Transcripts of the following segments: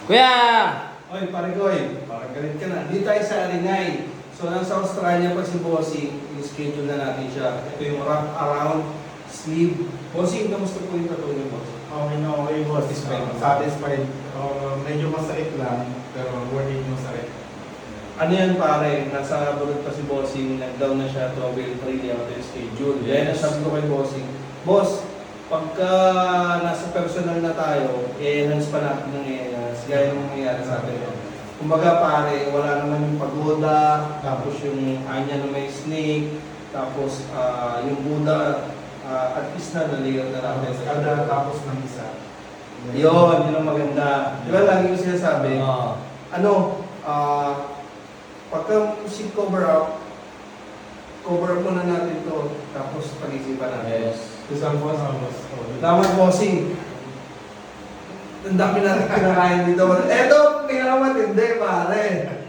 Kuya! Oy, pare Goy, parang galit ka na. Dito tayo sa Aringay. So, nasa Australia pa si Bossing. I-schedule na natin siya. Ito yung wrap around sleeve. Bossing, kamusta po yung tattoo niyo, boss? Okay na okay, boss. Satisfied. Satisfied. Medyo masakit lang, pero worth it yung masakit. Ano yan pare? Nasa abroad pa si Bossing. Nag-down na siya. Travel freely ako yung schedule. Yan, sabi ko kay Bossing. Boss, pagka nasa personal na tayo, i-enhance pa natin ng enhance. Gaya ng nangyayari sa atin. Kumbaga pare, wala naman yung pagoda, tapos yung anya na may snake, tapos yung Buddha, at least na naligat na natin sa Kada tapos ng isa. yun ang maganda. Di ba lagi ko sinasabi, pagka si cover up muna natin to, tapos pag-isipan natin. Isang boss, Salamat, Bossing. Ang dami natin kinakain dito. Eto, pinakamatindi, pare.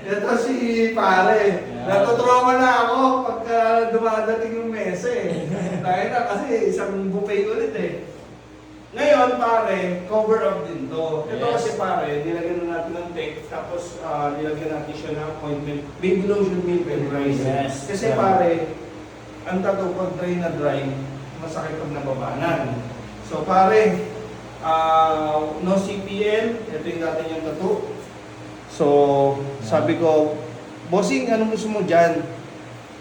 Ito si pare. Natutrauma na ako pagka dumadating yung mesa eh. Dahil na kasi isang buffet ulit eh. Ngayon, pare, cover up din to. Ito Yes. kasi pare, nilagyan na natin ng tech, tapos nilagyan natin siya ng appointment. Baby lotion, milk and rice. Yes. Kasi pare, ang tattoo pag dry na dry, masakit pag nababanan. So pare, no CPL, ito yung dati niyang tattoo. So, sabi ko, Bossing, anong gusto mo dyan?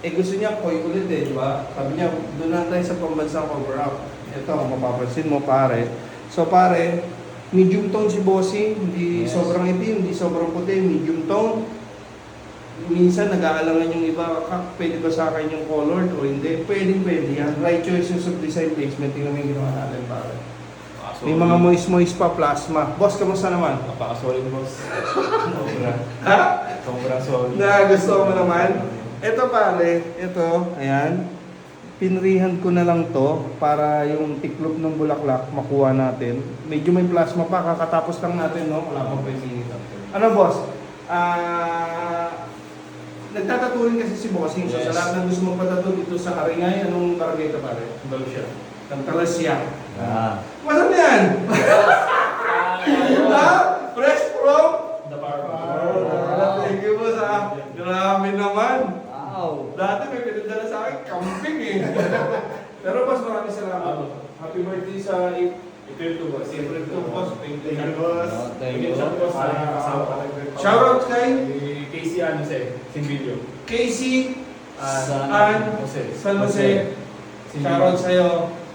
Eh gusto niya koi ulit eh, di ba? Sabi niya, doon na tayo sa pambansang cover up. Ito, mapapansin mo pare. So pare, medium tone si Bossing, hindi Yes. sobrang itim, hindi sobrang puti, medium tone. Minsan nag-aalangan yung iba, pwede ba sa akin yung colored o hindi? Pwede yan. Right choices of design placement, tingnan mo yung ginawa natin pare. May mga moist pa, plasma. Boss, kamusta naman? Napaka-solid, boss. Sobra. Ha? Sobrang solid. Nagustuhan mo naman? Ito pare, ito, ayan. Pinrihan ko na lang to para yung tiklop ng bulaklak makuha natin. Medyo may plasma pa, kakatapos lang natin, no? Wala pang 5 minutes. Ano boss? Nagtatatuhin kasi si Bossing. So, sa Yes. lahat ng gusto magpatato dito sa Haringay, anong barangay ka pare? Andalusia. Tantalasya. Ah. Masarap yan! Ha? Fresh from? The power. Thank you boss ha. Grabe naman. Wow. Dati may pinadala sa akin, camping eh. Pero boss, maraming salamat. Happy birthday sa Ito yung two, boss. April 2 boss. Thank Thank you. you, boss. Thank you. Minsan, boss, kasama ka lang. Shoutout kay Casey, ano sa'yo? Sinvilio. Casey San Jose. San Jose. Shoutout sa'yo.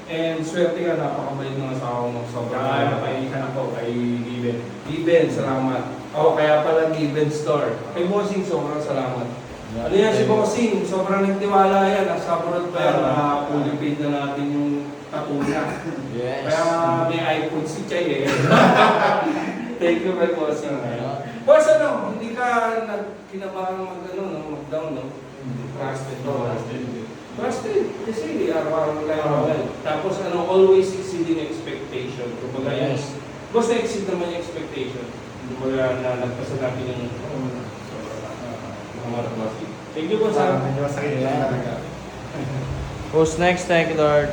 And swerte ka, napakabait ng asawa mo. Saka Sobrang napaikan ako kay Given. Given, salamat. Kaya pala Given Store. Kay Bossing, sobrang salamat. Ano yan si Bossing? Sobrang nagtiwala yan. Nasa abroad pa yan. Fully paid na natin yung tattoo niya. Yes. Kaya may iPhone si Chay eh. Thank you kay Bossing. Boss, ano? Hindi ka kinabahan mag-down, no? Trusted to. Trusted. Kasi araw-araw tayo mawal. Tapos always exceeding expectation. Kumbaga Yes. boss, na-exceed naman yung expectation. Kumbaga na nagpasa natin yung mga bossing. Thank you po sa Medyo masakit lang talaga. Who's next? Thank you, Lord.